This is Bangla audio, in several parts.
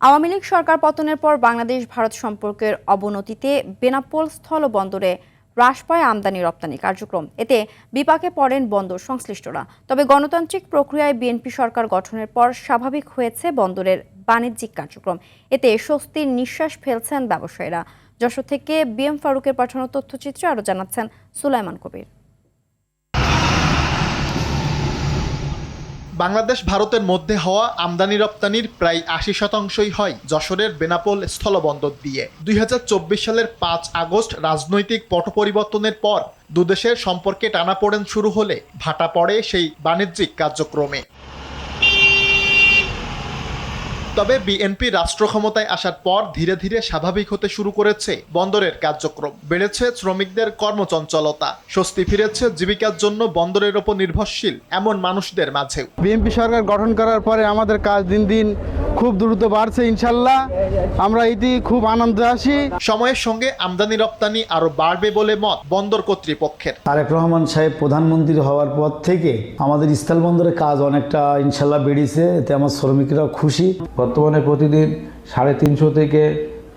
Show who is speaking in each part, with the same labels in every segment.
Speaker 1: আওয়ামী লীগ সরকার পতনের পর বাংলাদেশ ভারত সম্পর্কের অবনতিতে বেনাপোল স্থলবন্দরে হ্রাস পায় আমদানি রপ্তানি কার্যক্রম। এতে বিপাকে পড়েন বন্দর সংশ্লিষ্টরা। তবে গণতান্ত্রিক প্রক্রিয়ায় বিএনপি সরকার গঠনের পর স্বাভাবিক হয়েছে বন্দরের বাণিজ্যিক কার্যক্রম। এতে স্বস্তির নিঃশ্বাস ফেলছেন ব্যবসায়ীরা। যশোর থেকে বিএম ফারুকের পাঠানো তথ্যচিত্রে আরও জানাচ্ছেন সুলাইমান কবির।
Speaker 2: বাংলাদেশ ভারতের মধ্যে হওয়া আমদানি রপ্তানির প্রায় ৮০% হয় যশোরের বেনাপোল স্থলবন্দর দিয়ে। ২০২৪ সালের ৫ আগস্ট রাজনৈতিক পট পরিবর্তনের পর দুদেশের সম্পর্কে টানাপোড়েন শুরু হলে ভাটা পড়ে সেই বাণিজ্যিক কার্যক্রমে। তবে বিএনপি রাষ্ট্র ক্ষমতায় আসার পর ধীরে ধীরে স্বাভাবিক হতে শুরু করেছে বন্দরের কার্যক্রম। বেড়েছে শ্রমিকদের কর্মচঞ্চলতা, স্বস্তি ফিরেছে জীবিকার জন্য বন্দরের ওপর নির্ভরশীল এমন মানুষদের মাঝেও।
Speaker 3: বিএনপি সরকার গঠন করার পরে আমাদের কাজ দিন দিন খুব দ্রুত বাড়ছে, ইনশাল্লাহ আমরা এটি খুব আনন্দে আছি।
Speaker 2: সময়ের সঙ্গে আমদানি রপ্তানি আরো বাড়বে বলে মত বন্দর কর্তৃপক্ষের।
Speaker 4: তারেক রহমান সাহেব প্রধানমন্ত্রী হওয়ার পর থেকে আমাদের স্থল বন্দরের কাজ অনেকটা ইনশাল্লাহ বেড়েছে, এতে আমার শ্রমিকরাও খুশি।
Speaker 5: বর্তমানে প্রতিদিন 350 থেকে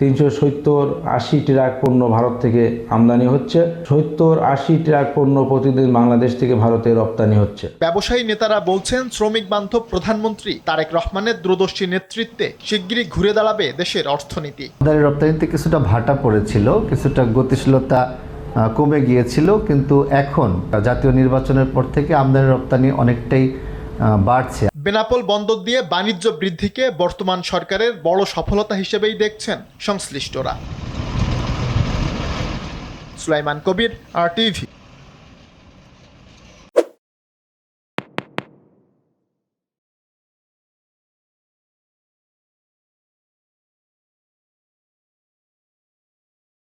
Speaker 5: 370-80 ট্রাক পণ্য ভারত থেকে আমদানি হচ্ছে। 70-80 ট্রাক পণ্য প্রতিদিন বাংলাদেশ থেকে ভারতে রপ্তানি হচ্ছে।
Speaker 2: ব্যবসায়ী নেতারা বলছেন, শ্রমিক বান্ধব প্রধানমন্ত্রী তারেক রহমানের দূরদর্শী নেতৃত্বে শিগগিরই ঘুরে দাঁড়াবে দেশের অর্থনীতি।
Speaker 6: আমদানি রপ্তানিতে কিছুটা ভাটা পড়েছিল, কিছুটা গতিশীলতা কমে গিয়েছিল, কিন্তু এখন জাতীয় নির্বাচনের পর থেকে আমদানি রপ্তানি অনেকটাই বাড়ছে।
Speaker 2: বেনাপোল বন্দর দিয়ে বাণিজ্য বৃদ্ধিকে বর্তমান সরকারের বড় সফলতা হিসেবেই দেখছেন সংশ্লিষ্টরা। সুলাইমান কবির, RTV।